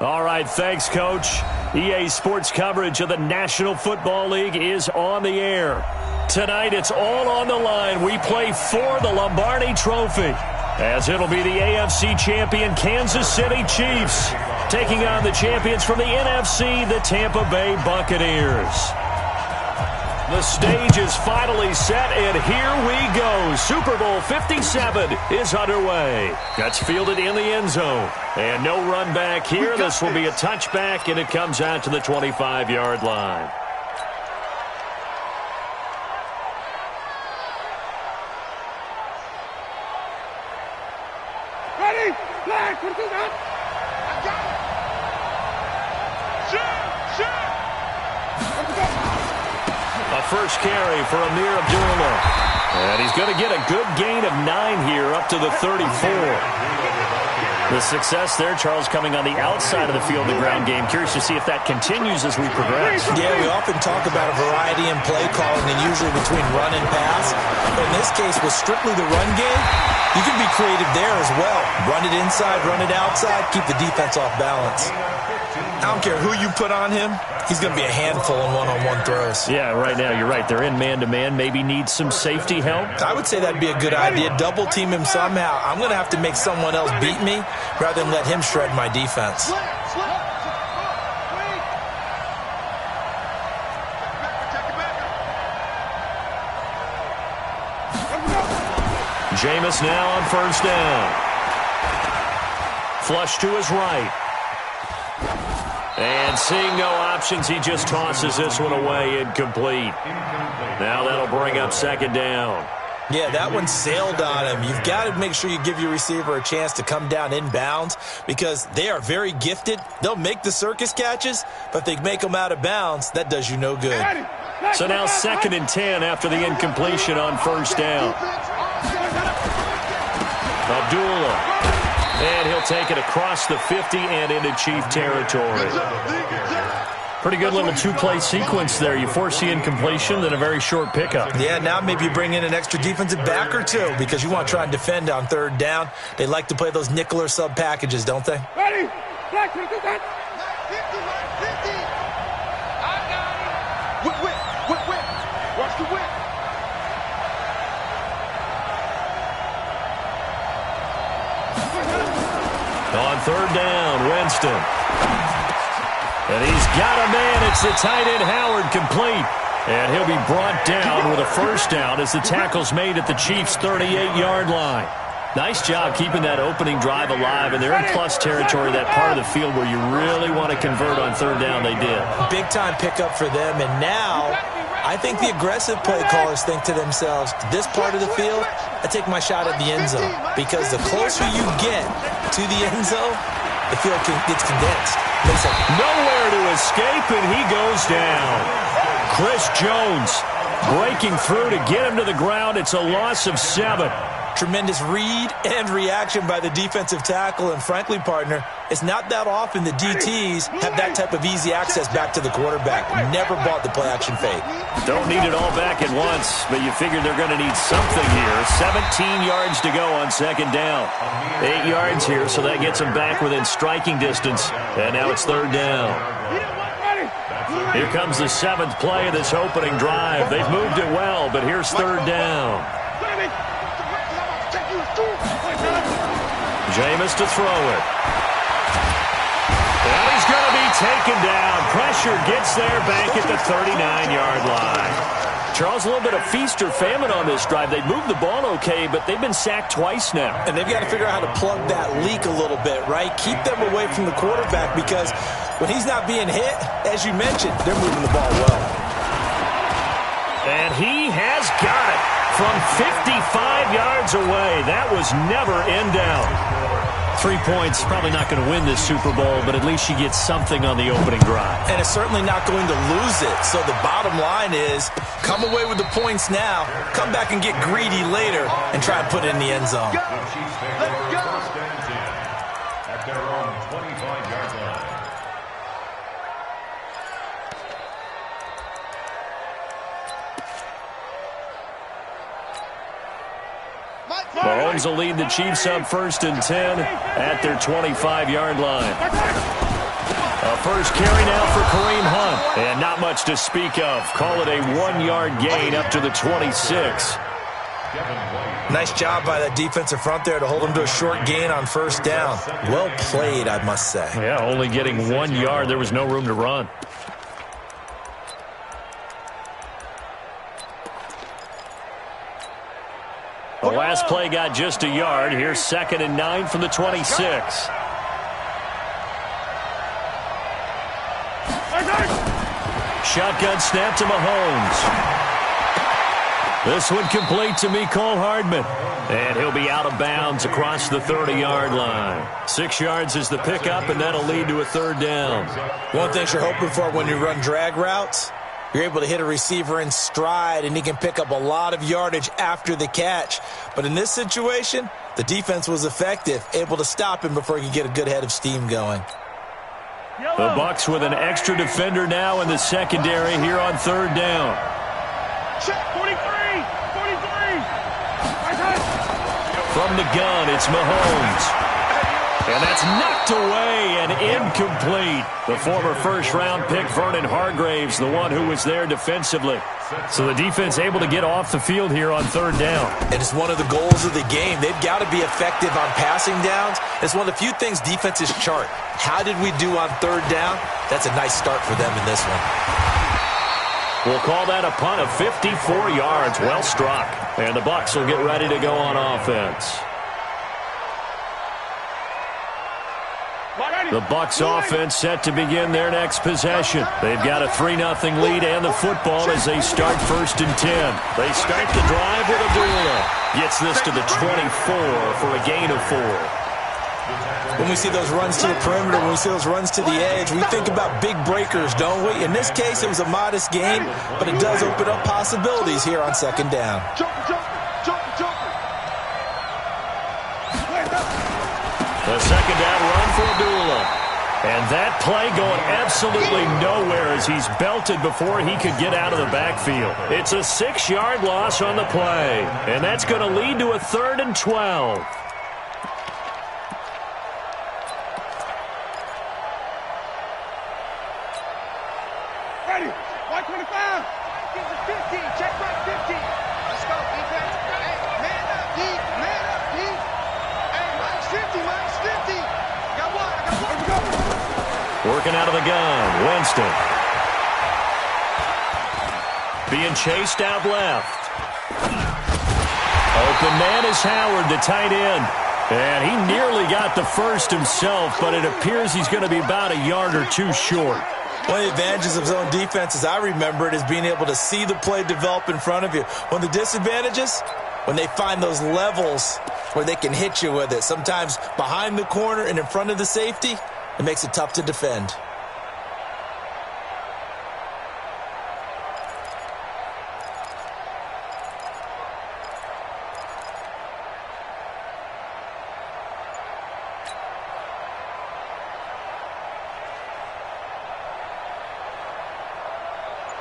All right, thanks, Coach. EA Sports coverage of the National Football League is on the air. Tonight, it's all on the line. We play for the Lombardi Trophy, as it'll be the AFC champion Kansas City Chiefs taking on the champions from the NFC, the Tampa Bay Buccaneers. The stage is finally set, and here we go. Super Bowl 57 is underway. That's fielded in the end zone. And no run back here. This will be a touchback, and it comes out to the 25-yard line. Ready? Flag. What is that? I got it. Shoot. A first carry for Amir Abdullah. And he's going to get a good gain of 9 here up to the 34. The success there, Charles, coming on the outside of the field, the ground game. Curious to see if that continues as we progress. Yeah, we often talk about a variety in play calling and usually between run and pass. But in this case, with strictly the run game, you can be creative there as well. Run it inside, run it outside, keep the defense off balance. I don't care who you put on him, he's going to be a handful in one-on-one throws. Yeah, right now, you're right. They're in man-to-man, maybe need some safety help. I would say that'd be a good idea. Double team him somehow. I'm going to have to make someone else beat me rather than let him shred my defense. Jameis now on first down. Flush to his right. And seeing no options, he just tosses this one away, incomplete. Now that'll bring up second down. Yeah, that one sailed on him. You've got to make sure you give your receiver a chance to come down inbounds because they are very gifted. They'll make the circus catches, but if they make them out of bounds, that does you no good. So now 2nd and 10 after the incompletion on first down. Abdullah. And he'll take it across the 50 and into Chief territory. Pretty good little two-play sequence there. You force the incompletion, then a very short pickup. Yeah, now maybe you bring in an extra defensive back or two because you want to try and defend on third down. They like to play those nickel or sub packages, don't they? Ready? Flag. What is that? 50. I got it. Whip. Watch the whip. On third down, Winston. And he's got a man. It's the tight end, Howard, complete. And he'll be brought down with a first down as the tackle's made at the Chiefs' 38-yard line. Nice job keeping that opening drive alive, and they're in plus territory, that part of the field where you really want to convert on third down. They did. Big-time pickup for them, and now I think the aggressive play callers think to themselves, this part of the field, I take my shot at the end zone. Because the closer you get to the end zone, the field gets condensed. Nowhere to escape, and he goes down. Chris Jones breaking through to get him to the ground. It's a loss of 7. Tremendous read and reaction by the defensive tackle. And frankly, partner, it's not that often the DTs have that type of easy access back to the quarterback. Never bought the play-action fake. Don't need it all back at once, but you figure they're going to need something here. 17 yards to go on second down. 8 yards here, so that gets them back within striking distance. And now it's third down. Here comes the 7th play of this opening drive. They've moved it well, but here's third down. Jameis to throw it. And he's going to be taken down. Pressure gets there back at the 39-yard line. Charles, a little bit of feast or famine on this drive. They moved the ball okay, but they've been sacked twice now. And they've got to figure out how to plug that leak a little bit, right? Keep them away from the quarterback because when he's not being hit, as you mentioned, they're moving the ball well. And he has got it from 55 yards away. That was never in doubt. 3 points, probably not going to win this Super Bowl, but at least you get something on the opening drive. And it's certainly not going to lose it. So the bottom line is, come away with the points now, come back and get greedy later, and try and put it in the end zone. Let's go. At their own 25-yard line. Mahomes will lead the Chiefs up 1st and 10 at their 25-yard line. A first carry now for Kareem Hunt. And not much to speak of. Call it a 1-yard gain up to the 26. Nice job by that defensive front there to hold him to a short gain on first down. Well played, I must say. Yeah, only getting 1 yard. There was no room to run. The last play got just a yard. Here's 2nd and 9 from the 26. Shotgun snap to Mahomes. This one complete to Mecole Hardman. And he'll be out of bounds across the 30-yard line. 6 yards is the pickup, and that'll lead to a 3rd down. One thing you're hoping for when you run drag routes, you're able to hit a receiver in stride, and he can pick up a lot of yardage after the catch. But in this situation, the defense was effective, able to stop him before he could get a good head of steam going. The Bucs with an extra defender now in the secondary here on 3rd down. Check 43. From the gun, it's Mahomes. And that's knocked away and incomplete. The former first-round pick, Vernon Hargreaves, the one who was there defensively. So the defense able to get off the field here on 3rd down. And it's one of the goals of the game. They've got to be effective on passing downs. It's one of the few things defenses chart. How did we do on 3rd down? That's a nice start for them in this one. We'll call that a punt of 54 yards. Well struck. And the Bucs will get ready to go on offense. The Bucs offense set to begin their next possession. They've got a 3-0 lead and the football as they start 1st and 10. They start the drive with Abdullah. Gets this to the 24 for a gain of 4. When we see those runs to the perimeter, when we see those runs to the edge, we think about big breakers, don't we? In this case, it was a modest gain, but it does open up possibilities here on 2nd down. The 2nd down run for Abdullah. And that play going absolutely nowhere as he's belted before he could get out of the backfield. It's a 6-yard loss on the play. And that's going to lead to a 3rd and 12. Ready. 125. Get to 15. Check right 15. Let's go, defense. Hey, man up, deep. Man up, deep. Hey, minus 50. Minus 50. Got one. I got one. Let's go. Working out of the gun. Winston. Being chased out left. Open man is Howard, the tight end. And he nearly got the first himself, but it appears he's going to be about a yard or two short. One of the advantages of zone defense, as I remember it, is being able to see the play develop in front of you. One of the disadvantages, when they find those levels where they can hit you with it, sometimes behind the corner and in front of the safety, it makes it tough to defend.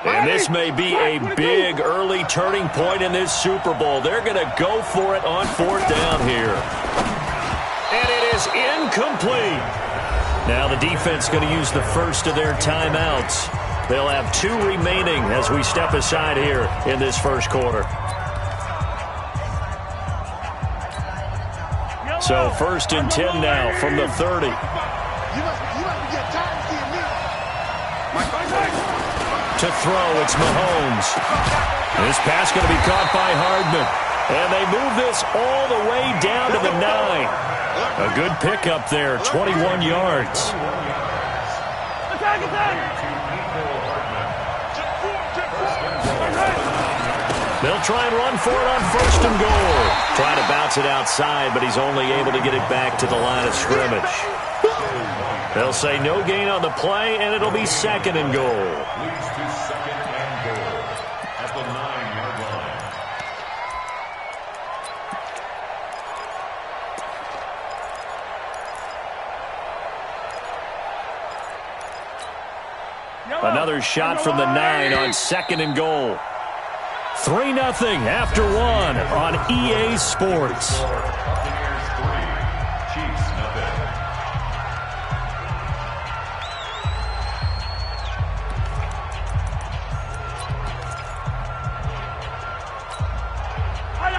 And this may be a big early turning point in this Super Bowl. They're going to go for it on 4th down here. And it is incomplete. Now the defense going to use the first of their timeouts. They'll have 2 remaining as we step aside here in this first quarter. So 1st and 10 now from the 30. You must be getting tired of seeing me. To throw, it's Mahomes. This pass going to be caught by Hardman. And they move this all the way down to the 9. A good pickup there, 21 yards. They'll try and run for it on 1st and goal. Trying to bounce it outside, but he's only able to get it back to the line of scrimmage. They'll say no gain on the play, and it'll be 2nd and goal. Leads to 2nd and goal at the 9-yard line. Another shot from the 9 on 2nd and goal. 3-0 after 1 on EA Sports. Buccaneers 3, Chiefs 0.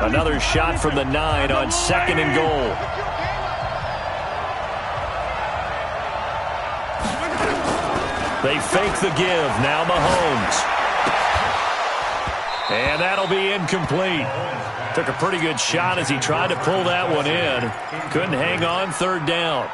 Another shot from the 9 on 2nd and goal. They fake the give. Now Mahomes. And that'll be incomplete. Took a pretty good shot as he tried to pull that one in. Couldn't hang on. 3rd down.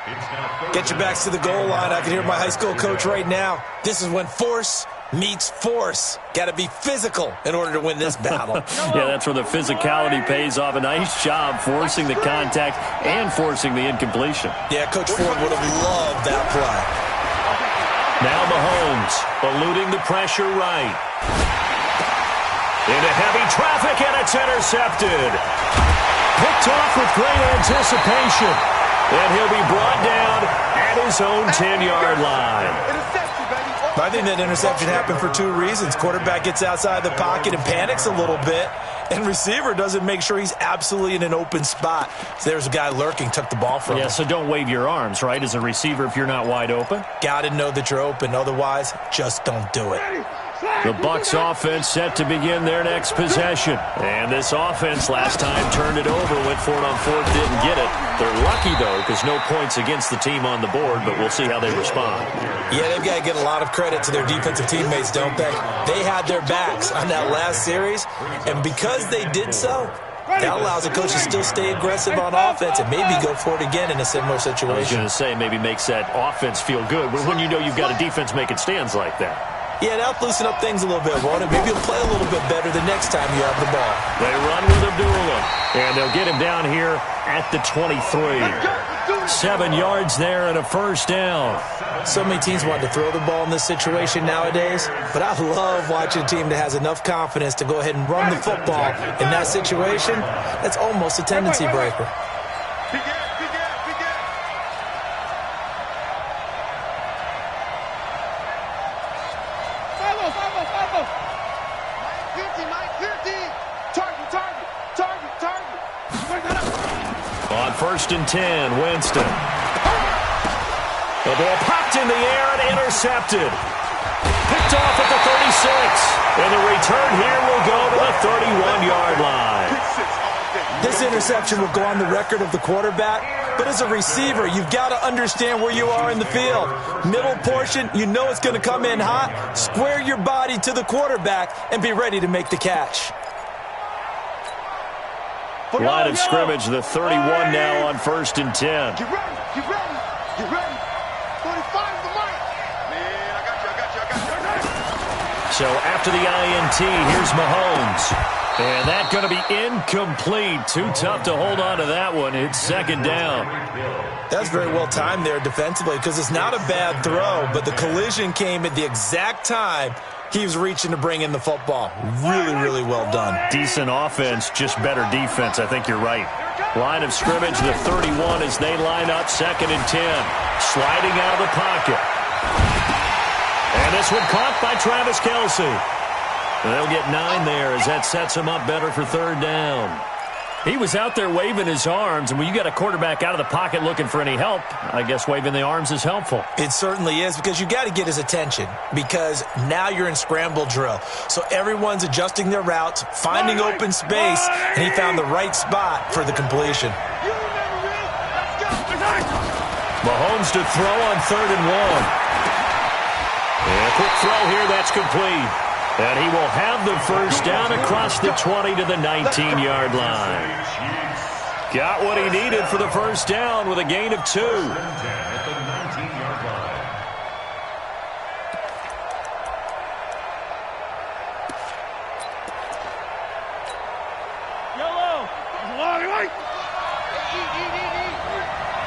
Get your backs to the goal line. I can hear my high school coach right now. This is when force meets force. Got to be physical in order to win this battle. Yeah, that's where the physicality pays off. A nice job forcing the contact and forcing the incompletion. Yeah, Coach Ford would have loved that play. Now Mahomes eluding the pressure right. Into heavy traffic, and it's intercepted. Picked off with great anticipation. And he'll be brought down at his own 10-yard line. I think that interception happened for 2 reasons. Quarterback gets outside the pocket and panics a little bit, and receiver doesn't make sure he's absolutely in an open spot. So there's a guy lurking, took the ball from him. Yeah, so don't wave your arms, right, as a receiver if you're not wide open. Got to know that you're open. Otherwise, just don't do it. The Bucs offense set to begin their next possession. And this offense last time turned it over, went for it on 4th, didn't get it. They're lucky, though, because no points against the team on the board, but we'll see how they respond. Yeah, they've got to get a lot of credit to their defensive teammates, don't they? They had their backs on that last series, and because they did so, that allows the coach to still stay aggressive on offense and maybe go for it again in a similar situation. I was going to say, maybe makes that offense feel good when you know you've got a defense making stands like that. Yeah, that'll loosen up things a little bit, won't it? Maybe you'll play a little bit better the next time you have the ball. They run with Abdullah, and they'll get him down here at the 23. 7 yards there and a 1st down. So many teams want to throw the ball in this situation nowadays, but I love watching a team that has enough confidence to go ahead and run the football in that situation. That's almost a tendency breaker. On 1st and 10, Winston. The ball popped in the air and intercepted. Picked off at the 36. And the return here will go to the 31-yard line. This interception will go on the record of the quarterback, but as a receiver, you've got to understand where you are in the field. Middle portion, you know it's going to come in hot. Square your body to the quarterback and be ready to make the catch. Line of scrimmage, the 31 now on 1st and 10. Get ready, get ready, get ready. 45 the mic. Man, I got you. So after the INT, here's Mahomes. And that's going to be incomplete. Too tough to hold on to that one. It's 2nd down. That's very well timed there defensively because it's not a bad throw, but the collision came at the exact time he was reaching to bring in the football. Really, really well done. Decent offense, just better defense. I think you're right. Line of scrimmage, the 31 as they line up 2nd and 10. Sliding out of the pocket. And this one caught by Travis Kelce. And they'll get 9 there as that sets him up better for 3rd down. He was out there waving his arms, and when you got a quarterback out of the pocket looking for any help, I guess waving the arms is helpful. It certainly is because you got to get his attention because now you're in scramble drill. So everyone's adjusting their routes, finding open space, and he found the right spot for the completion. Mahomes to throw on 3rd and 1. And a quick throw here, that's complete. And he will have the 1st down across the 20 to the 19-yard line. Got what he needed for the 1st down with a gain of 2. Yellow.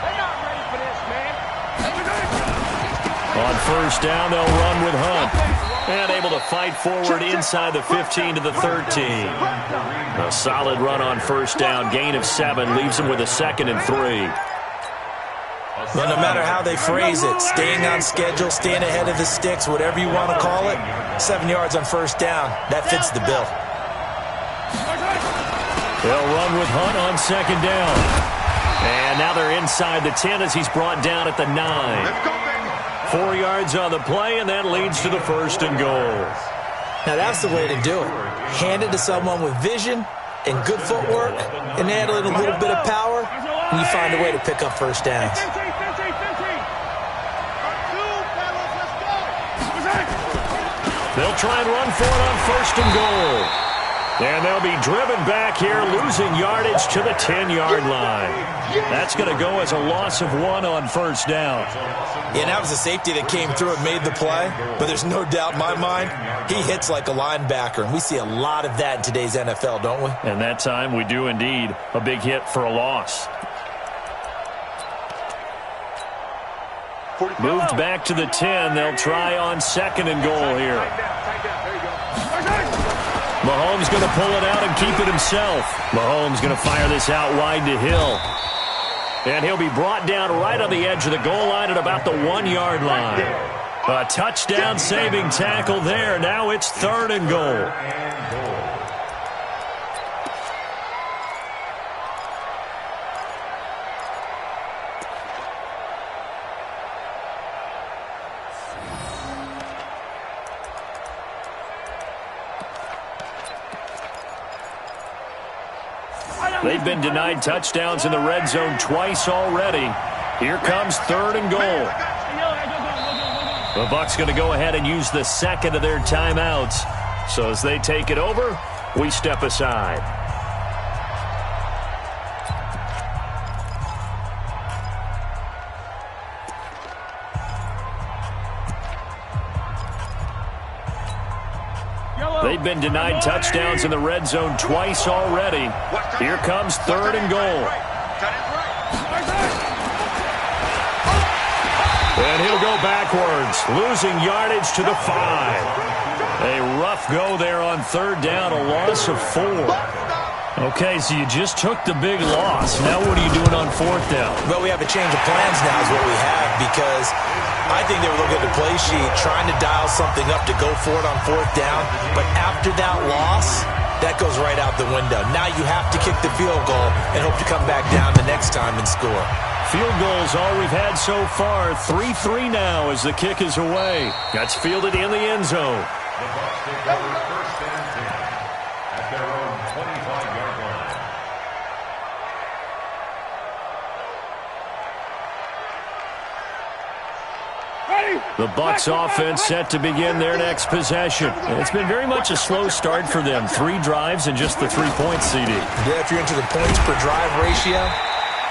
They're not ready for this, man. On 1st down, they'll run with Hunt. And able to fight forward inside the 15 to the 13. A solid run on 1st down. Gain of 7 leaves him with a 2nd and 3. Well, no matter how they phrase it, staying on schedule, staying ahead of the sticks, whatever you want to call it, 7 yards on 1st down, that fits the bill. They'll run with Hunt on 2nd down. And now they're inside the 10 as he's brought down at the 9. 4 yards on the play, and that leads to the 1st and goal. Now, that's the way to do it. Hand it to someone with vision and good footwork and handling a little bit of power, and you find a way to pick up first downs. They'll try and run for it on 1st and goal. And they'll be driven back here, losing yardage to the 10-yard line. That's going to go as a loss of 1 on 1st down. Yeah, that was a safety that came through and made the play, but there's no doubt in my mind, he hits like a linebacker, and we see a lot of that in today's NFL, don't we? And that time we do indeed a big hit for a loss. Moved back to the 10. They'll try on 2nd and goal here. Mahomes going to pull it out and keep it himself. Mahomes going to fire this out wide to Hill. And he'll be brought down right on the edge of the goal line at about the 1-yard line. A touchdown-saving tackle there. Now it's 3rd and goal. They've been denied touchdowns in the red zone twice already. Here comes 3rd and goal. The Bucs going to go ahead and use the 2nd of their timeouts. So as they take it over, we step aside. They've been denied touchdowns in the red zone twice already. Here comes 3rd and goal. And he'll go backwards, losing yardage to the 5. A rough go there on 3rd down, a loss of 4. Okay, so you just took the big loss. Now what are you doing on 4th down? Well, we have a change of plans now is what we have, because I think they were looking at the play sheet, trying to dial something up to go for it on 4th down. But after that loss, that goes right out the window. Now you have to kick the field goal and hope to come back down the next time and score. Field goals all we've had so far. 3-3 now as the kick is away. That's fielded in the end zone. The Bucs take over 1st and 10 at their own 25-yard line. The Bucs offense set to begin their next possession. It's been very much a slow start for them. 3 drives and just the 3 points, CD. Yeah, if you're into the points per drive ratio,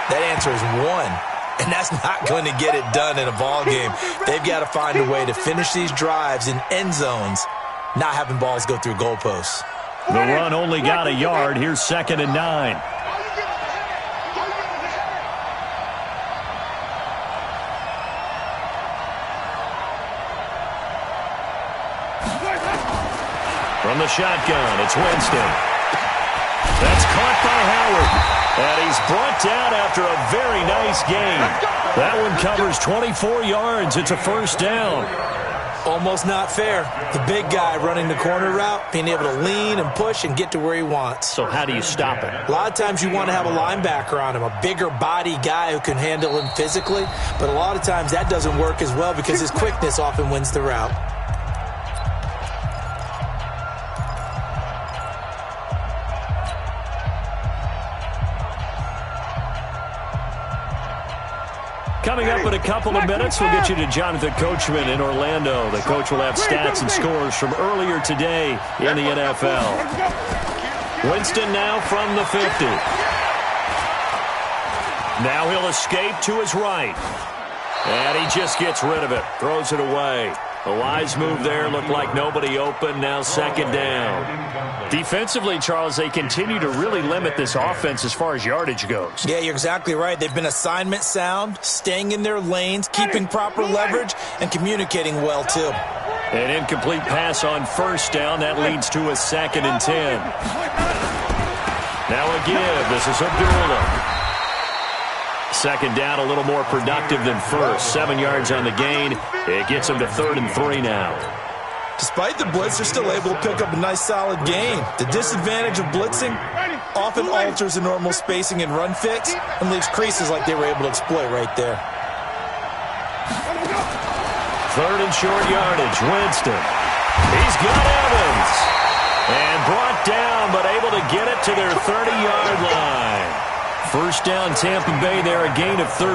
that answer is 1. And that's not going to get it done in a ball game. They've got to find a way to finish these drives in end zones, not having balls go through goalposts. The run only got a yard. Here's 2nd and 9. From the shotgun, it's Winston. That's caught by Howard. And he's brought down after a very nice gain. That one covers 24 yards. It's a 1st down. Almost not fair. The big guy running the corner route, being able to lean and push and get to where he wants. So how do you stop it? A lot of times you want to have a linebacker on him, a bigger body guy who can handle him physically. But a lot of times that doesn't work as well because his quickness often wins the route. Coming up in a couple of minutes, we'll get you to Jonathan Coachman in Orlando. The coach will have stats and scores from earlier today in the NFL. Winston now from the 50. Now he'll escape to his right. And he just gets rid of it, throws it away. A wise move there, looked like nobody open, now 2nd down. Defensively, Charles, they continue to really limit this offense as far as yardage goes. Yeah, you're exactly right. They've been assignment sound, staying in their lanes, keeping proper leverage, and communicating well, too. An incomplete pass on 1st down. That leads to a 2nd and 10. Now a give. This is Abdullah. 2nd down, a little more productive than 1st. 7 yards on the gain. It gets them to 3rd and 3 now. Despite the blitz, they're still able to pick up a nice, solid gain. The disadvantage of blitzing often alters the normal spacing and run fits and leaves creases like they were able to exploit right there. 3rd and short yardage. Winston. He's got Evans. And brought down, but able to get it to their 30-yard line. First down, Tampa Bay there, a gain of 13.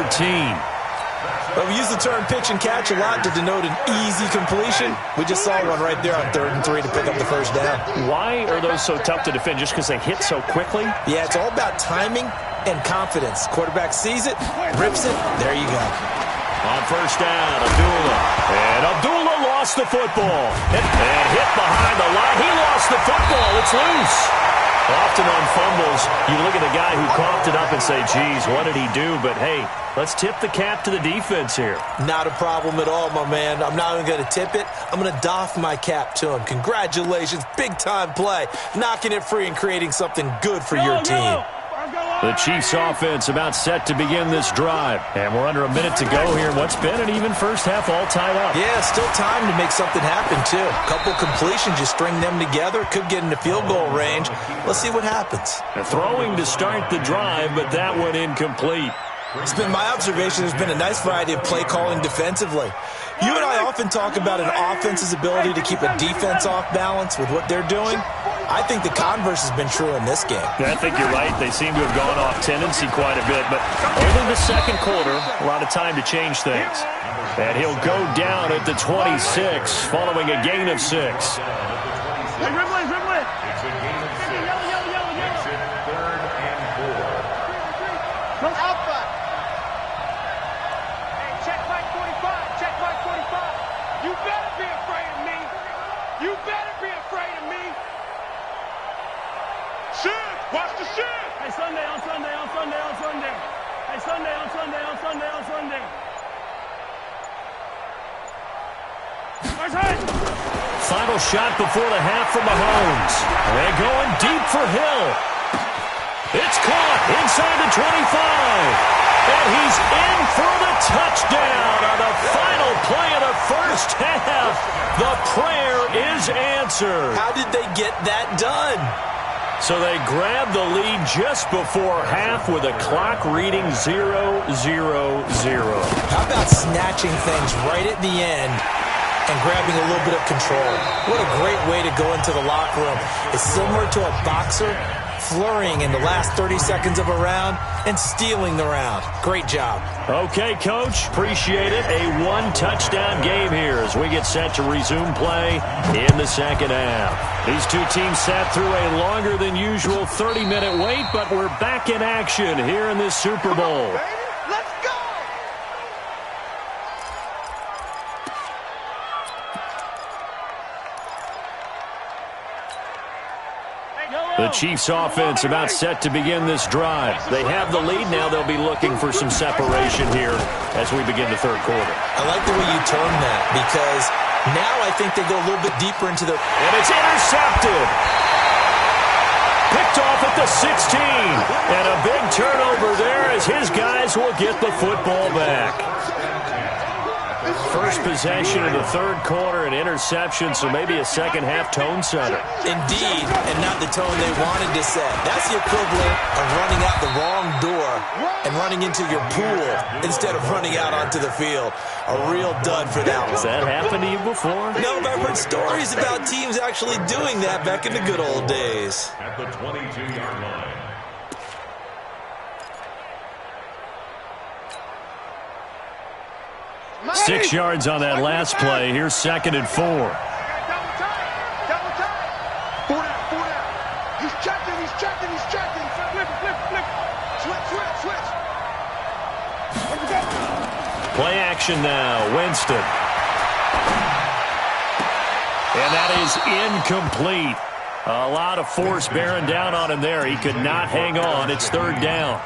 Well, we use the term pitch and catch a lot to denote an easy completion. We just saw one right there on 3rd and 3 to pick up the first down. Why are those so tough to defend? Just because they hit so quickly? Yeah, it's all about timing and confidence. Quarterback sees it, rips it, there you go. On first down, Abdullah. And Abdullah lost the football. And hit behind the line. He lost the football. It's loose. Often on fumbles, you look at the guy who coughed it up and say, geez, what did he do? But, hey, let's tip the cap to the defense here. Not a problem at all, my man. I'm not even going to tip it. I'm going to doff my cap to him. Congratulations. Big-time play. Knocking it free and creating something good for your team. The Chiefs offense about set to begin this drive. And we're under a minute to go here in what's been an even first half all tied up. Yeah, still time to make something happen, too. Couple completions, you string them together. Could get into field goal range. Let's see what happens. Throwing to start the drive, but that one incomplete. It's been my observation there's been a nice variety of play calling defensively. You and I often talk about an offense's ability to keep a defense off balance with what they're doing. I think the converse has been true in this game. Yeah, I think you're right. They seem to have gone off tendency quite a bit, but only the second quarter, a lot of time to change things. And he'll go down at the 26, following a gain of 6. It's a gain of 6. Makes it 3rd and 4. Alpha. Hey, check Mike 45. Check Mike 45. You better be afraid of me. You better be afraid of me. Shit! Watch the shit! Hey, Sunday, on Sunday, on Sunday, on Sunday. Hey, Sunday, on Sunday, on Sunday, on Sunday. Final shot before the half from Mahomes. They're going deep for Hill. It's caught inside the 25. And he's in for the touchdown on the final play of the first half. The prayer is answered. How did they get that done? So they grabbed the lead just before half with a clock reading 0-0-0. How about snatching things right at the end and grabbing a little bit of control? What a great way to go into the locker room. It's similar to a boxer flurrying in the last 30 seconds of a round and stealing the round. Great job. Okay, Coach. Appreciate it. A one-touchdown game here as we get set to resume play in the second half. These two teams sat through a longer than usual 30-minute wait, but we're back in action here in this Super Bowl. Let's go! The Chiefs offense about set to begin this drive. They have the lead. Now they'll be looking for some separation here as we begin the third quarter. I like the way you term that because now I think they go a little bit deeper into their... And it's intercepted. Picked off at the 16. And a big turnover there as his guys will get the football back. First possession of the third quarter, an interception, so maybe a second-half tone setter. Indeed, and not the tone they wanted to set. That's the equivalent of running out the wrong door and running into your pool instead of running out onto the field. A real dud for that one. Has that happened to you before? No, but I've heard stories about teams actually doing that back in the good old days. At the 22-yard line. 6 yards on that last play. Here's 2nd and 4. Double time. 4 down. He's checking. Flip. Switch. Play action now. Winston. And that is incomplete. A lot of force bearing down on him there. He could not hang on. It's 3rd down.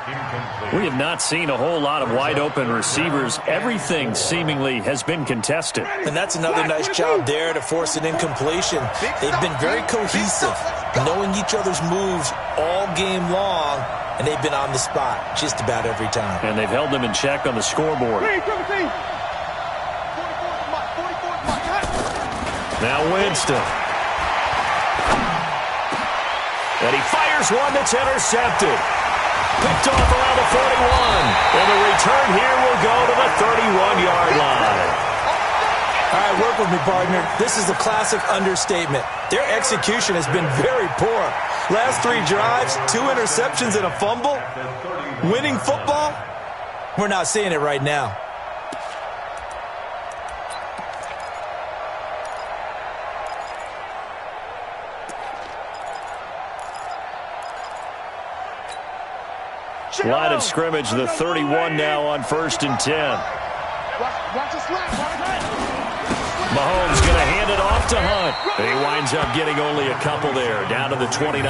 We have not seen a whole lot of wide-open receivers. Everything seemingly has been contested. And that's another nice job there to force an incompletion. They've been very cohesive, knowing each other's moves all game long, and they've been on the spot just about every time. And they've held them in check on the scoreboard. Now Winston. And he fires one that's intercepted. Picked off around the 41. And the return here will go to the 31-yard line. All right, work with me, partner. This is a classic understatement. Their execution has been very poor. Last 3 drives, 2 interceptions and a fumble. Winning football? We're not seeing it right now. Line of scrimmage, the 31 now on 1st and 10. Watch the slap. Mahomes going to hand it off to Hunt. He winds up getting only a couple there, down to the 29.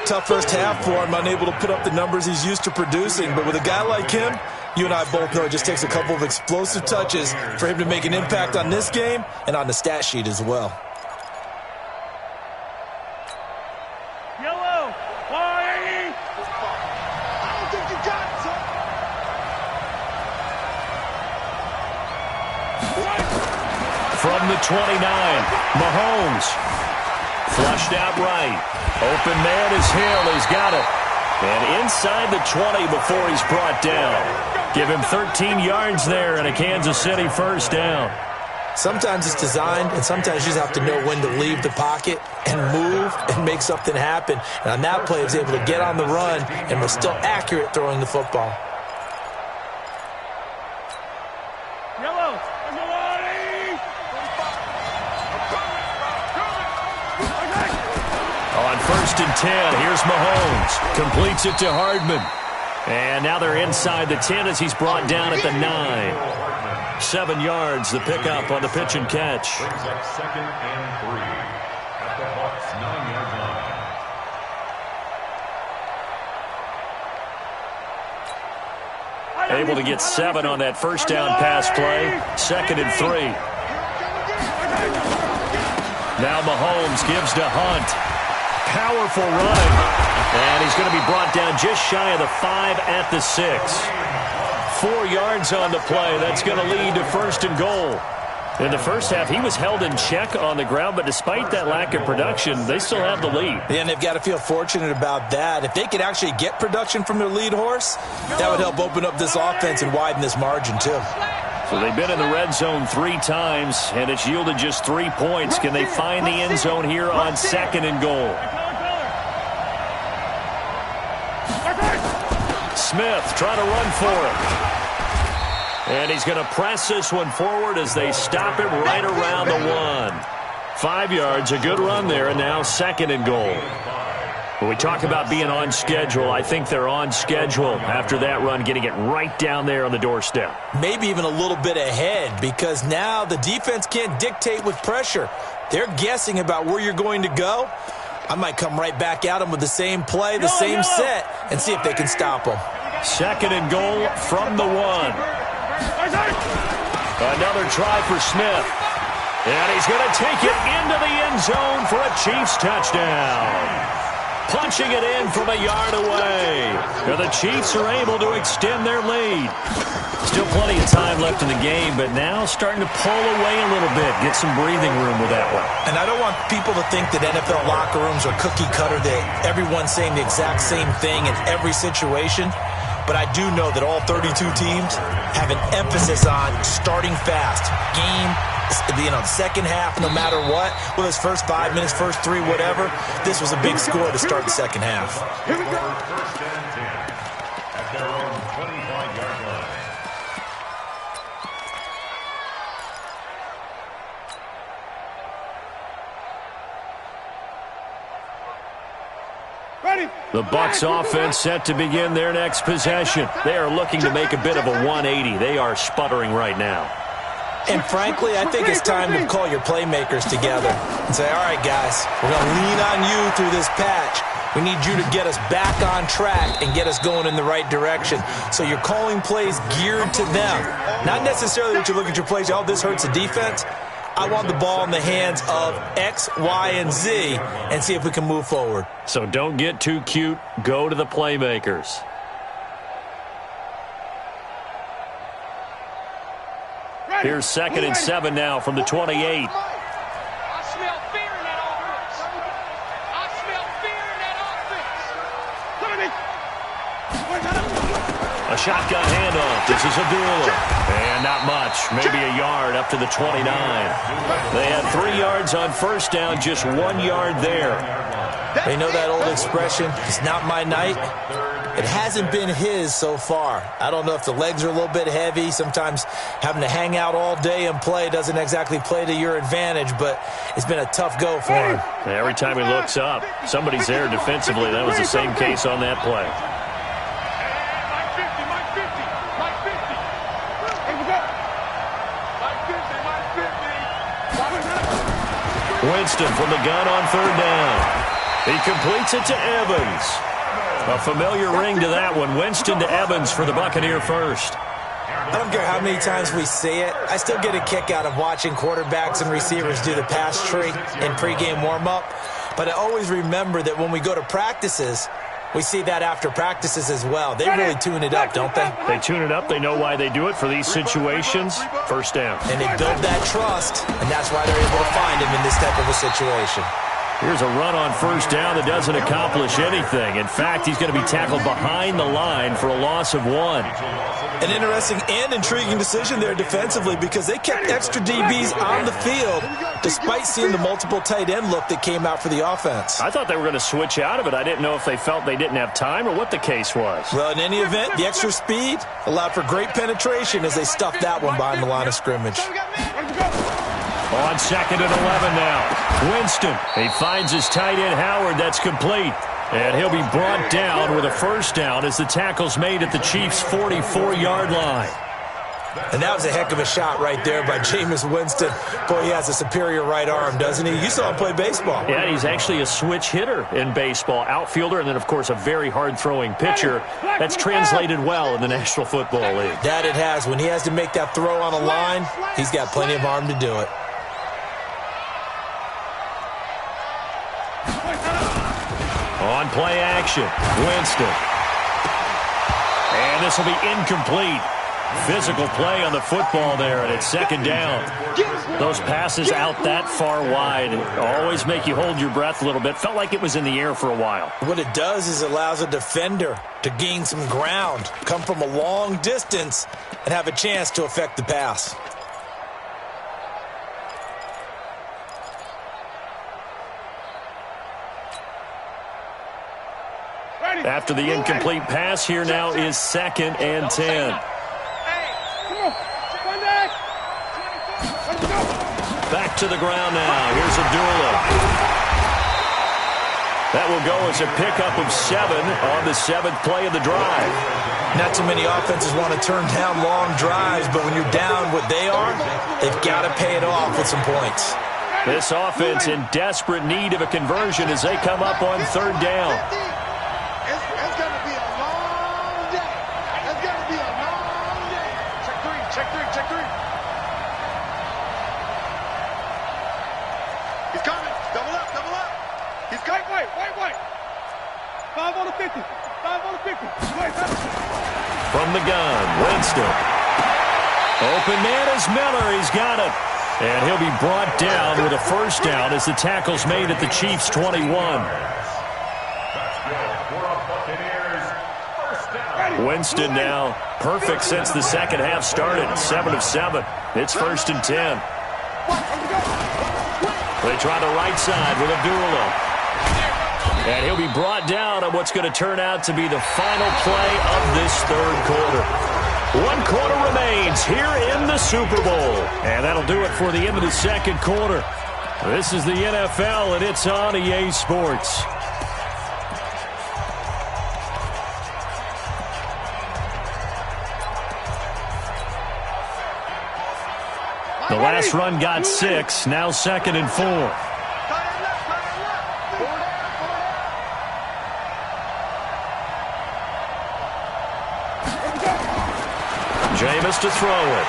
Tough first half for him, unable to put up the numbers he's used to producing. But with a guy like him, you and I both know it just takes a couple of explosive touches for him to make an impact on this game and on the stat sheet as well. Yellow. Why? I don't think you got it, son. From the 29, Mahomes. Flushed out right. Open man is Hill. He's got it. And inside the 20 before he's brought down. Give him 13 yards there and a Kansas City first down. Sometimes it's designed, and sometimes you just have to know when to leave the pocket and move and make something happen. And on that play, he was able to get on the run and was still accurate throwing the football. Yellow. On 1st and 10, here's Mahomes. Completes it to Hardman. And now they're inside the 10 as he's brought down at the 9. 7 yards, the pickup on the pitch and catch. Brings up 2nd and 3 at the Bucs 9-yard line. Able to get 7 on that first down pass play. 2nd and 3. Now Mahomes gives to Hunt. Powerful running. And he's going to be brought down just shy of the 5 at the 6. 4 yards on the play. That's going to lead to 1st and goal. In the first half, he was held in check on the ground, but despite that lack of production, they still have the lead. Yeah, and they've got to feel fortunate about that. If they could actually get production from their lead horse, that would help open up this offense and widen this margin too. So they've been in the red zone 3 times, and it's yielded just 3 points. Can they find the end zone here on 2nd and goal? Smith trying to run for it. And he's going to press this one forward as they stop it right around the 1. 5 yards, a good run there, and now 2nd and goal. When we talk about being on schedule, I think they're on schedule after that run, getting it right down there on the doorstep. Maybe even a little bit ahead, because now the defense can't dictate with pressure. They're guessing about where you're going to go. I might come right back at them with the same play, the same set, and see if they can stop them. 2nd and goal from the 1. Another try for Smith. And he's going to take it into the end zone for a Chiefs touchdown. Punching it in from a yard away. And the Chiefs are able to extend their lead. Still plenty of time left in the game, but now starting to pull away a little bit. Get some breathing room with that one. And I don't want people to think that NFL locker rooms are cookie cutter, that everyone's saying the exact same thing in every situation. But I do know that all 32 teams have an emphasis on starting fast. Second half, no matter what, whether it's first 5 minutes, first 3, whatever, this was a big score to start the second half. Here we go. 1st and 10 at their own 25-yard line. Ready. The Bucs offense set to begin their next possession. They are looking to make a bit of a 180. They are sputtering right now. And frankly, I think it's time to call your playmakers together and say, all right, guys, we're going to lean on you through this patch. We need you to get us back on track and get us going in the right direction. So you're calling plays geared to them. Not necessarily that you look at your plays, oh, this hurts the defense. I want the ball in the hands of X, Y, and Z and see if we can move forward. So don't get too cute. Go to the playmakers. Here's 2nd and 7 now from the 28. I smell fear in that offense. I smell fear in that offense. Look at me. A shotgun handoff. This is Abdullah. And not much. Maybe a yard up to the 29. They had 3 yards on first down, just 1 yard there. They know that old expression, it's not my night. It hasn't been his so far. I don't know if the legs are a little bit heavy. Sometimes having to hang out all day and play doesn't exactly play to your advantage, but it's been a tough go for him. Every time he looks up, somebody's there defensively. That was the same case on that play. Winston from the gun on third down. He completes it to Evans. A familiar ring to that one. Winston to Evans for the Buccaneer first. I don't care how many times we see it. I still get a kick out of watching quarterbacks and receivers do the pass tree in pregame warm-up. But I always remember that when we go to practices, we see that after practices as well. They really tune it up, don't they? They tune it up. They know why they do it for these situations. First down. And they build that trust, and that's why they're able to find him in this type of a situation. Here's a run on first down that doesn't accomplish anything. In fact, he's going to be tackled behind the line for a loss of 1. An interesting and intriguing decision there defensively because they kept extra DBs on the field despite seeing the multiple tight end look that came out for the offense. I thought they were going to switch out of it. I didn't know if they felt they didn't have time or what the case was. Well, in any event, the extra speed allowed for great penetration as they stuffed that one behind the line of scrimmage. On second and 11 now. Winston, he finds his tight end Howard. That's complete. And he'll be brought down with a first down as the tackle's made at the Chiefs' 44-yard line. And that was a heck of a shot right there by Jameis Winston. Boy, he has a superior right arm, doesn't he? You saw him play baseball. Yeah, he's actually a switch hitter in baseball. Outfielder and then, of course, a very hard-throwing pitcher. That's translated well in the National Football League. That it has. When he has to make that throw on a line, he's got plenty of arm to do it. On play action, Winston. And this will be incomplete. Physical play on the football there, and it's second down. Those passes out that far wide always make you hold your breath a little bit. Felt like it was in the air for a while. What it does is it allows a defender to gain some ground, come from a long distance, and have a chance to affect the pass. After the incomplete pass, here now is second and 10. Back to the ground now. Here's Abdullah. That will go as a pickup of 7 on the 7th play of the drive. Not too many offenses want to turn down long drives, but when you're down what they are, they've got to pay it off with some points. This offense in desperate need of a conversion as they come up on third down. It's going to be a long day. It's going to be a long day. Check three, check three, check three. He's coming. Double up, double up. He's coming. Wait. 5 on the 50. 5 on the 50. Wait. From the gun, Winston. Open man is Miller. He's got it. And he'll be brought down with a first down as the tackle's made at the Chiefs' 21. Winston now perfect since the second half started. 7 of 7. It's first and 10. They try the right side with Abdullah. And he'll be brought down on what's going to turn out to be the final play of this third quarter. 1 quarter remains here in the Super Bowl. And that'll do it for the end of the second quarter. This is the NFL, and it's on EA Sports. The last run got 6, now second and 4. Jameis to throw it.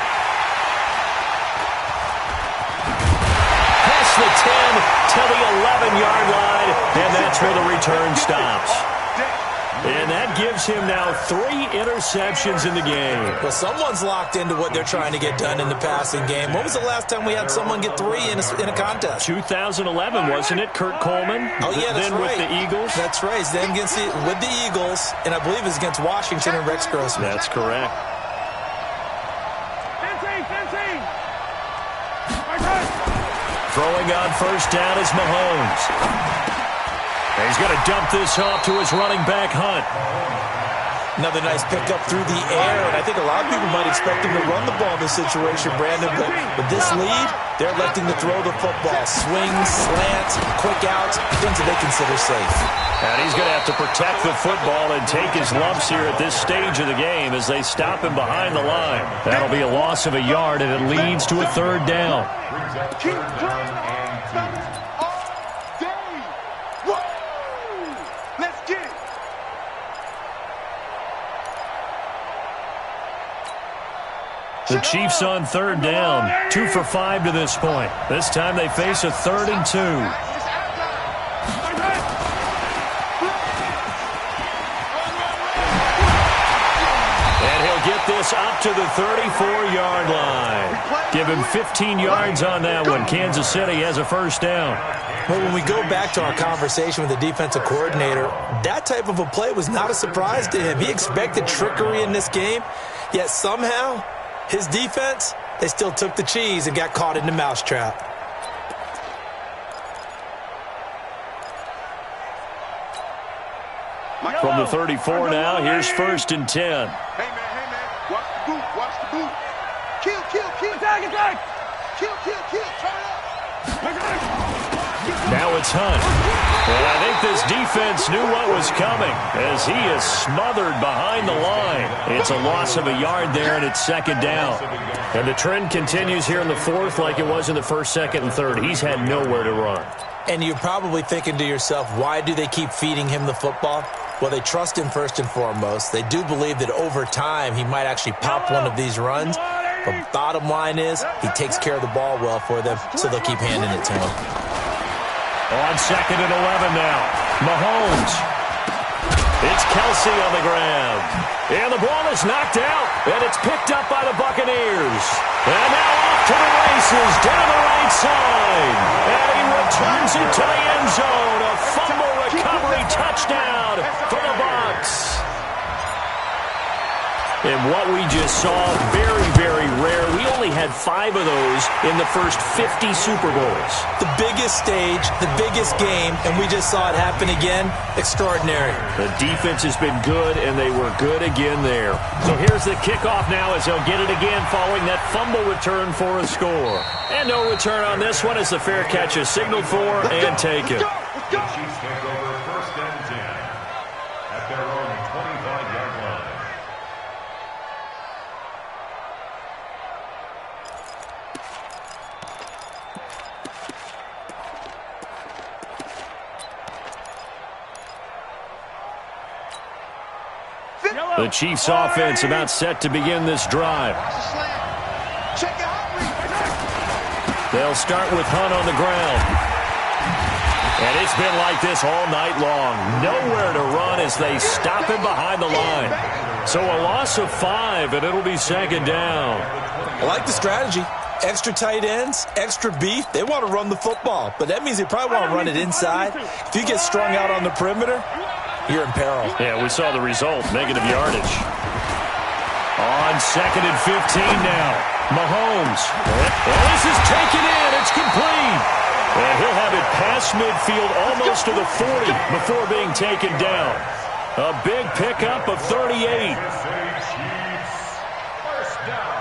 Past the 10 to the 11-yard line, and that's where the return stops. And that gives him now 3 interceptions in the game. Well, someone's locked into what they're trying to get done in the passing game. When was the last time we had someone get 3 in a contest? 2011, wasn't it? Kurt Coleman? Oh, yeah, that's then right. with the Eagles? That's right. Then with the Eagles, and I believe it's against Washington and Rex Grossman. That's correct. 15. Throwing on first down is Mahomes. And he's going to dump this off to his running back, Hunt. Another nice pickup through the air, and I think a lot of people might expect him to run the ball in this situation, Brandon, but with this lead, they're electing to throw the football. Swings, slants, quick outs, things that they consider safe. And he's going to have to protect the football and take his lumps here at this stage of the game as they stop him behind the line. That'll be a loss of a yard, and it leads to a 3rd down. Keep playing offense all day. Woo! Let's get it. The Chiefs on 3rd down, 2 for 5 to this point. This time they face a 3rd and 2. And he'll get this up to the 34-yard line. Give him 15 yards on that one. Kansas City has a 1st down. Well, when we go back to our conversation with the defensive coordinator, that type of a play was not a surprise to him. He expected trickery in this game, yet somehow his defense, they still took the cheese and got caught in the mousetrap. From the 34 now, here's 1st and 10. Hey, man. Watch the boot. Kill. Attack. Kill. Turn up. Now it's Hunt. And I think this defense knew what was coming as he is smothered behind the line. It's a loss of a yard there, and it's 2nd down. And the trend continues here in the 4th like it was in the 1st, 2nd, and 3rd. He's had nowhere to run. And you're probably thinking to yourself, why do they keep feeding him the football? Well, they trust him first and foremost. They do believe that over time he might actually pop one of these runs. But bottom line is he takes care of the ball well for them, so they'll keep handing it to him. On 2nd and 11 now, Mahomes. It's Kelsey on the ground. And the ball is knocked out, and it's picked up by the Buccaneers. And now off to the races down the right side. And he returns it to the end zone. A fumble recovery touchdown for the Bucs. And what we just saw, very, very rare. We only had 5 of those in the first 50 Super Bowls. The biggest stage, the biggest game, and we just saw it happen again. Extraordinary. The defense has been good, and they were good again there. So here's the kickoff now as they'll get it again following that fumble return for a score. And no return on this one as the fair catch is signaled for and taken. The Chiefs take over 1st and 10 at their own 25-yard line. The Chiefs offense about set to begin this drive. Check it out. They'll start with Hunt on the ground. And it's been like this all night long. Nowhere to run as they stop him behind the line. So a loss of 5, and it'll be 2nd down. I like the strategy. Extra tight ends, extra beef. They want to run the football, but that means they probably want to run it inside. If you get strung out on the perimeter, you're in peril. Yeah, we saw the result, negative yardage. On 2nd and 15 now, Mahomes. And this is taken in. It's complete. And he'll have it past midfield almost to the 40 before being taken down. A big pickup of 38. First down.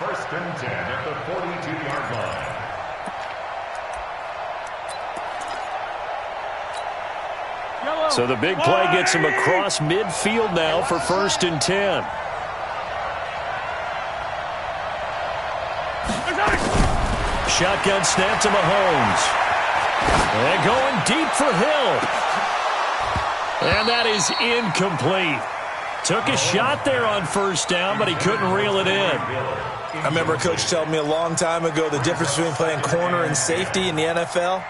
1st and 10 at the 42-yard line. So the big play gets him across midfield now for 1st and 10. Shotgun snap to Mahomes. And going deep for Hill. And that is incomplete. Took a shot there on 1st down, but he couldn't reel it in. I remember a coach telling me a long time ago the difference between playing corner and safety in the NFL.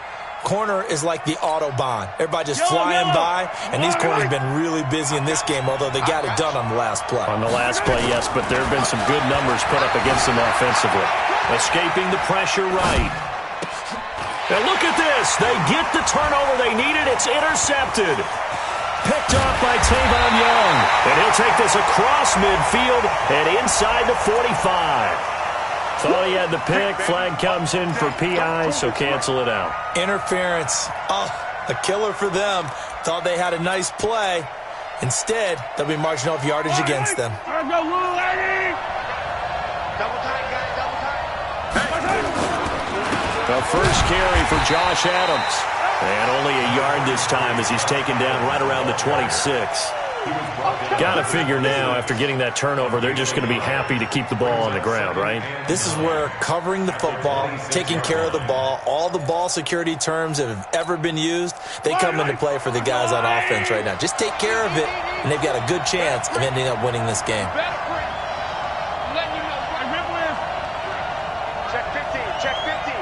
corner is like the Autobahn. Everybody just flying by, and these corners have been really busy in this game, although they got it done on the last play. On the last play, yes, but there have been some good numbers put up against them offensively. Escaping the pressure right. And look at this. They get the turnover they needed. It's intercepted. Picked off by Tavon Young. And he'll take this across midfield and inside the 45. Thought he had the pick. Flag comes in for PI, so cancel it out. Interference. Oh, a killer for them. Thought they had a nice play. Instead, they'll be marching off yardage against them. Double tight, guys. Double tight. The first carry for Josh Adams. And only a yard this time as he's taken down right around the 26. Got to figure now, after getting that turnover, they're just going to be happy to keep the ball on the ground, right? This is where covering the football, taking care of the ball, all the ball security terms that have ever been used, they come into play for the guys on offense right now. Just take care of it, and they've got a good chance of ending up winning this game. Check 50. Check 50.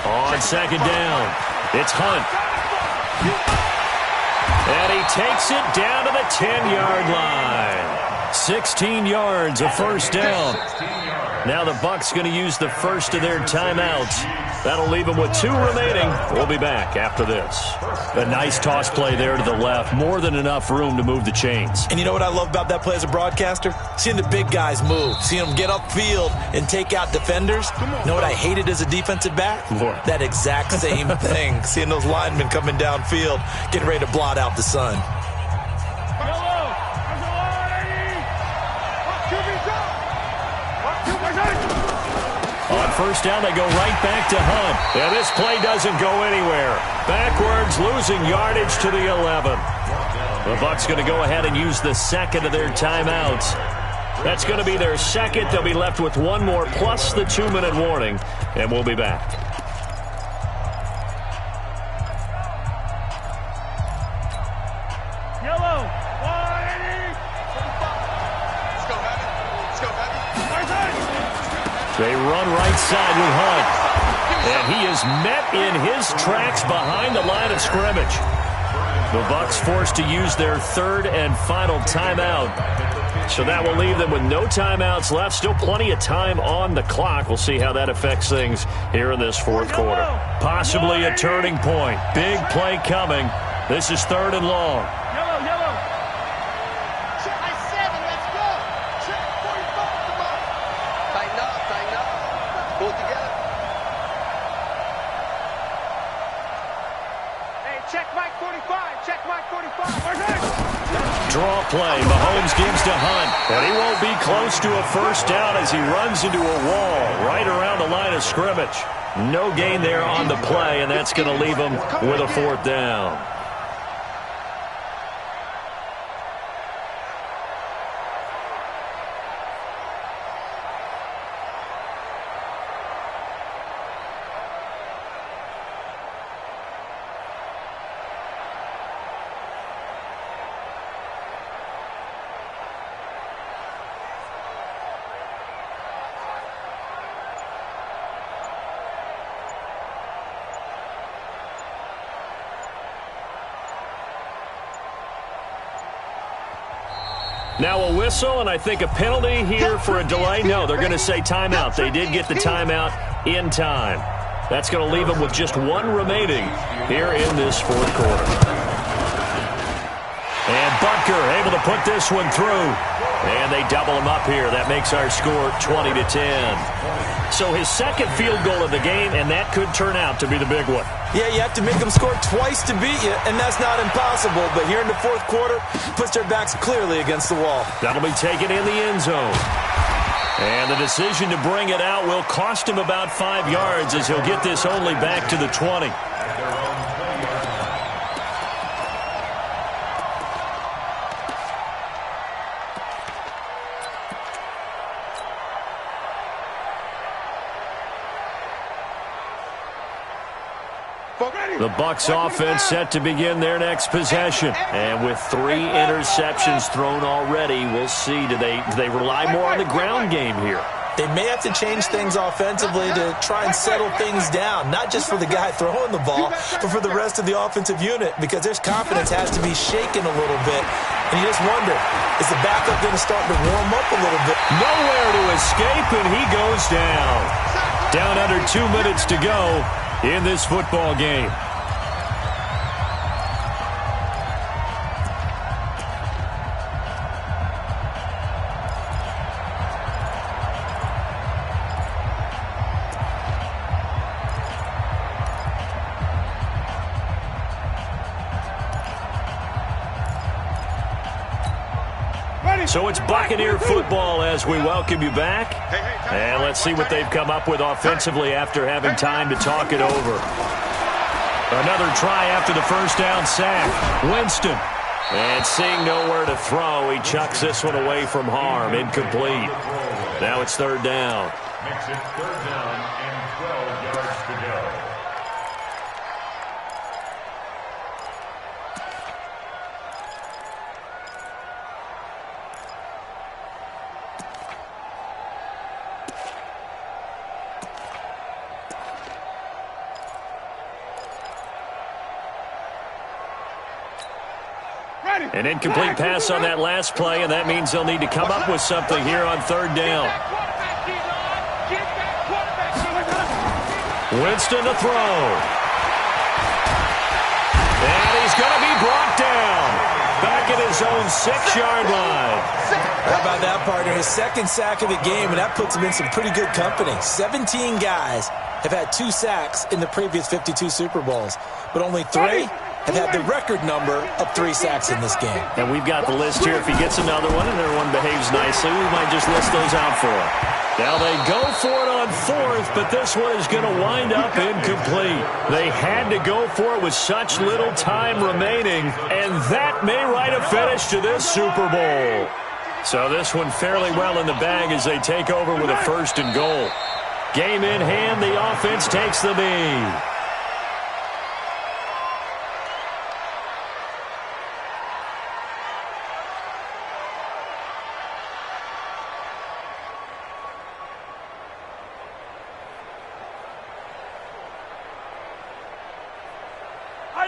On second down, it's Hunt. And he takes it down to the 10-yard line. 16 yards, a first down. Now the Bucs going to use the first of their timeouts. That'll leave them with 2 remaining. We'll be back after this. A nice toss play there to the left. More than enough room to move the chains. And you know what I love about that play as a broadcaster? Seeing the big guys move. Seeing them get upfield and take out defenders. You know what I hated as a defensive back? What? That exact same thing. Seeing those linemen coming downfield, getting ready to blot out the sun. On first down, they go right back to Hunt. And this play doesn't go anywhere. Backwards, losing yardage to the 11. The Bucs going to go ahead and use the second of their timeouts. That's going to be their second. They'll be left with 1 more plus the 2-minute warning. And we'll be back. They run right side with Hunt. And he is met in his tracks behind the line of scrimmage. The Bucs forced to use their 3rd and final timeout. So that will leave them with no timeouts left. Still plenty of time on the clock. We'll see how that affects things here in this 4th quarter. Possibly a turning point. Big play coming. This is 3rd and long. Draw play. Mahomes gives to Hunt. And he won't be close to a first down as he runs into a wall right around the line of scrimmage. No gain there on the play, and that's going to leave him with a 4th down. Now a whistle, and I think a penalty here for a delay. No, they're going to say timeout. They did get the timeout in time. That's going to leave them with just 1 remaining here in this 4th quarter. And Butker able to put this one through. And they double him up here. That makes our score 20-10. So his 2nd field goal of the game, and that could turn out to be the big one. Yeah, you have to make them score twice to beat you, and that's not impossible. But here in the 4th quarter, puts their backs clearly against the wall. That'll be taken in the end zone. And the decision to bring it out will cost him about 5 yards as he'll get this only back to the 20. The Bucs offense set to begin their next possession. And with 3 interceptions thrown already, we'll see. Do they rely more on the ground game here? They may have to change things offensively to try and settle things down, not just for the guy throwing the ball, but for the rest of the offensive unit, because their confidence has to be shaken a little bit. And you just wonder, is the backup going to start to warm up a little bit? Nowhere to escape, and he goes down. Down under 2 minutes to go in this football game. So it's Buccaneer football as we welcome you back. And let's see what they've come up with offensively after having time to talk it over. Another try after the first down sack. Winston. And seeing nowhere to throw, he chucks this one away from harm. Incomplete. Now it's third down. Makes it third down and 12 yards to go. An incomplete pass on that last play, and that means they'll need to come up with something here on third down. Winston to throw. And he's going to be brought down. Back at his own 6-yard line. How about that, partner? His second sack of the game, and that puts him in some pretty good company. 17 guys have had 2 sacks in the previous 52 Super Bowls, but only 3 have had the record number of 3 sacks in this game. And we've got the list here. If he gets another one and everyone behaves nicely, we might just list those out for him. Now they go for it on 4th, but this one is going to wind up incomplete. They had to go for it with such little time remaining, and that may write a finish to this Super Bowl. So this one fairly well in the bag as they take over with a 1st and goal. Game in hand, the offense takes the knee.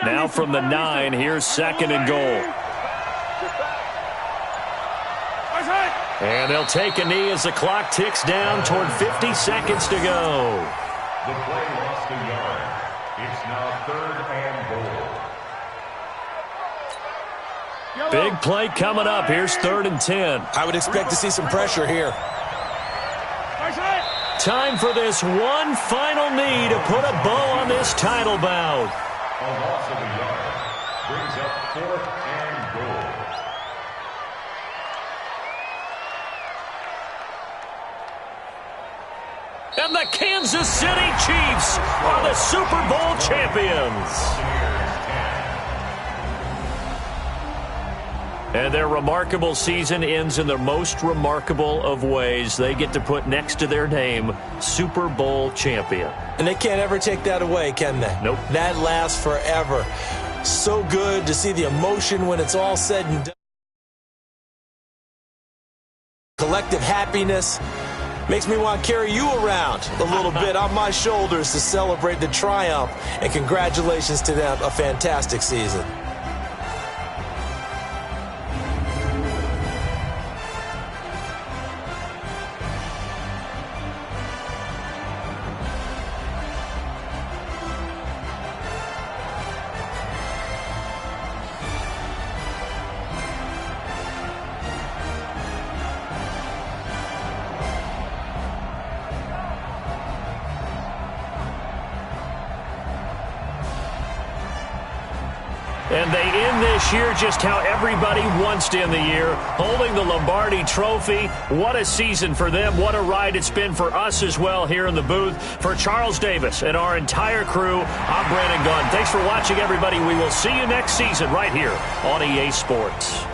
Now from the 9, here's 2nd and goal. And they'll take a knee as the clock ticks down toward 50 seconds to go. The play lost a yard. It's now 3rd and goal. Big play coming up. Here's 3rd and 10. I would expect to see some pressure here. Time for this one final knee to put a bow on this title bout. A loss of a yard brings up 4th and goal. And the Kansas City Chiefs are the Super Bowl champions. And their remarkable season ends in the most remarkable of ways. They get to put next to their name, Super Bowl champion. And they can't ever take that away, can they? Nope. That lasts forever. So good to see the emotion when it's all said and done. Collective happiness makes me want to carry you around a little bit on my shoulders to celebrate the triumph. And congratulations to them, a fantastic season. And they end this year just how everybody wants to end the year, holding the Lombardi Trophy. What a season for them. What a ride it's been for us as well here in the booth. For Charles Davis and our entire crew, I'm Brandon Gunn. Thanks for watching, everybody. We will see you next season right here on EA Sports.